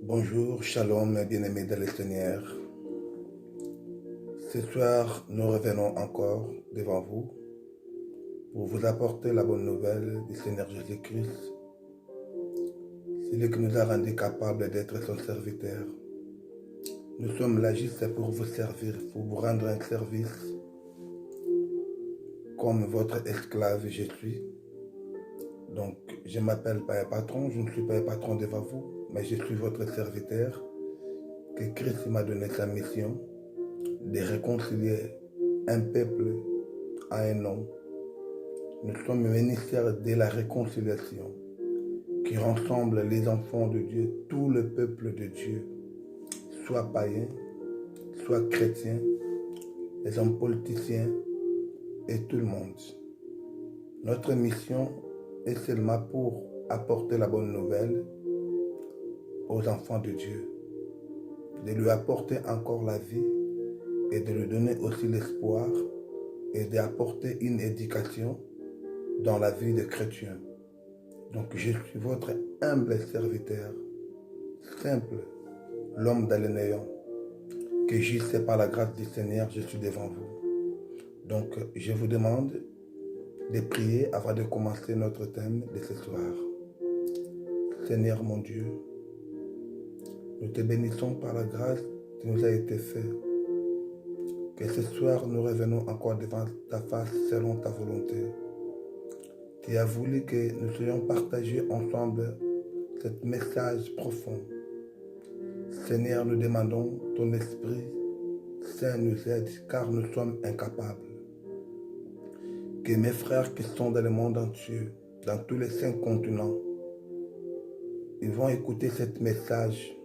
Bonjour, shalom, bien-aimés dans le Seigneur. Ce soir, nous revenons encore devant vous pour vous apporter la bonne nouvelle du Seigneur Jésus-Christ, celui qui nous a rendus capables d'être son serviteur. Nous sommes là juste pour vous servir, pour vous rendre un service comme votre esclave je suis. Donc, je m'appelle pas un patron, je ne suis pas un patron devant vous, mais je suis votre serviteur, que Christ m'a donné sa mission de réconcilier un peuple à un homme. Nous sommes ministères de la réconciliation qui rassemble les enfants de Dieu, tout le peuple de Dieu, soit païens, soit chrétiens, les hommes politiciens et tout le monde. Notre mission est seulement pour apporter la bonne nouvelle aux enfants de Dieu, de lui apporter encore la vie et de lui donner aussi l'espoir et d'apporter une éducation dans la vie des chrétiens. Donc je suis votre humble serviteur, simple, l'homme dans le néant, que juste par la grâce du Seigneur, je suis devant vous. Donc je vous demande de prier avant de commencer notre thème de ce soir. Seigneur mon Dieu, nous te bénissons par la grâce qui nous a été faite. Que ce soir nous revenons encore devant ta face selon ta volonté. Tu as voulu que nous soyons partagés ensemble ce message profond. Seigneur, nous demandons ton Esprit Saint nous aide car nous sommes incapables. Que mes frères qui sont dans le monde entier, dans tous les 5 continents, ils vont écouter ce message,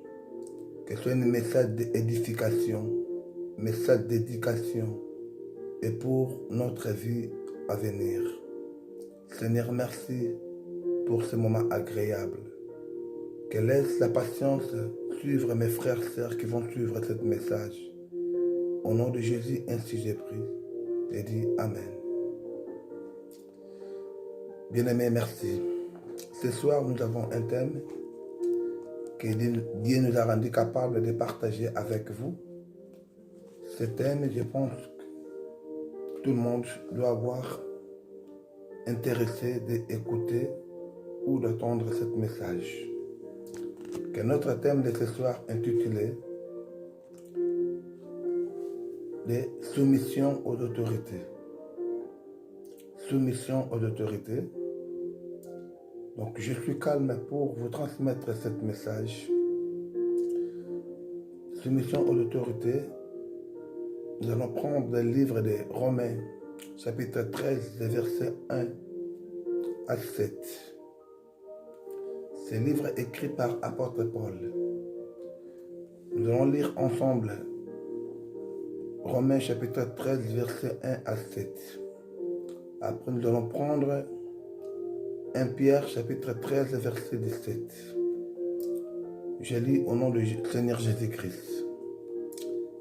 que ce soit un message d'édification, message d'éducation et pour notre vie à venir. Seigneur, merci pour ce moment agréable. Que laisse la patience suivre mes frères et sœurs qui vont suivre ce message. Au nom de Jésus, ainsi j'ai prié et dit Amen. Bien-aimés, merci. Ce soir, nous avons un thème que Dieu nous a rendu capable de partager avec vous. Ce thème, je pense que tout le monde doit avoir intéressé d'écouter ou d'entendre ce message. Que notre thème de ce soir intitulé « Les soumissions aux autorités ». Soumission aux autorités. Donc je suis calme pour vous transmettre ce message. Soumission aux autorités. Nous allons prendre le livre de Romains, chapitre 13, versets 1 à 7. Ce livre est écrit par l'apôtre Paul. Nous allons lire ensemble Romains, chapitre 13, versets 1 à 7. Après, nous allons prendre 1 Pierre, chapitre 13, verset 17. Je lis au nom du Seigneur Jésus-Christ.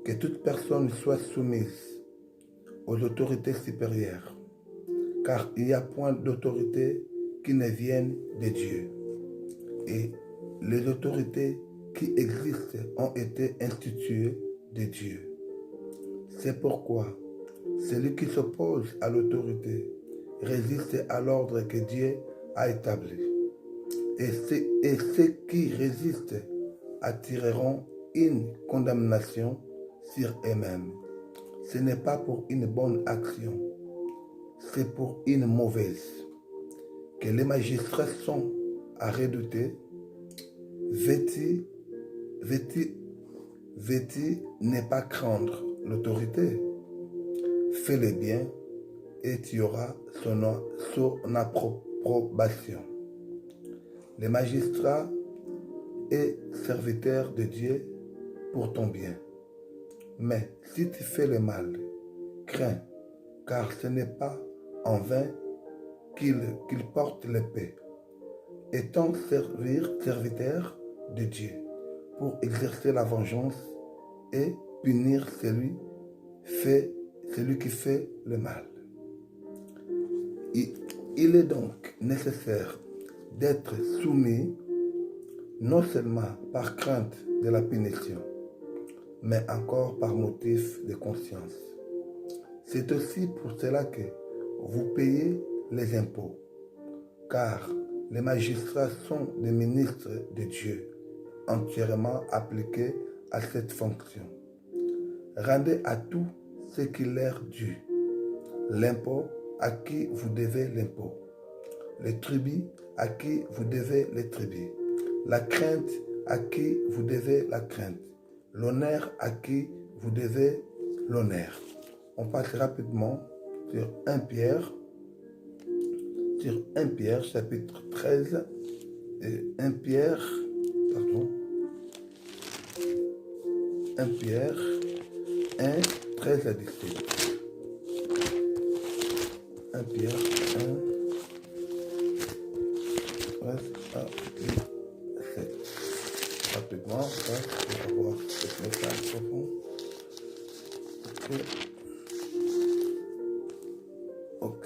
Que toute personne soit soumise aux autorités supérieures, car il n'y a point d'autorité qui ne vienne de Dieu. Et les autorités qui existent ont été instituées de Dieu. C'est pourquoi celui qui s'oppose à l'autorité résiste à l'ordre que Dieu a établi. Et ceux qui résistent attireront une condamnation sur eux-mêmes. Ce n'est pas pour une bonne action, c'est pour une mauvaise. Que les magistrats sont à redouter, vêtis, n'est pas craindre l'autorité. Fais le bien et tu auras son approbation. Les magistrats et serviteurs de Dieu pour ton bien. Mais si tu fais le mal, crains, car ce n'est pas en vain qu'il porte l'épée. Étant serviteur de Dieu pour exercer la vengeance et punir celui qui fait le mal. Il est donc nécessaire d'être soumis, non seulement par crainte de la punition, mais encore par motif de conscience. C'est aussi pour cela que vous payez les impôts, car les magistrats sont des ministres de Dieu, entièrement appliqués à cette fonction. Rendez à tout ce qui leur est dû, l'impôt à qui vous devez l'impôt, les tribus à qui vous devez les tribus, la crainte à qui vous devez la crainte, l'honneur à qui vous devez l'honneur. On passe rapidement sur 1 Pierre, chapitre 13, et 1 Pierre 1, 13 à 17. 1 Pierre 1, 13 à 17. Rapidement, on va voir ce message profond. Ok.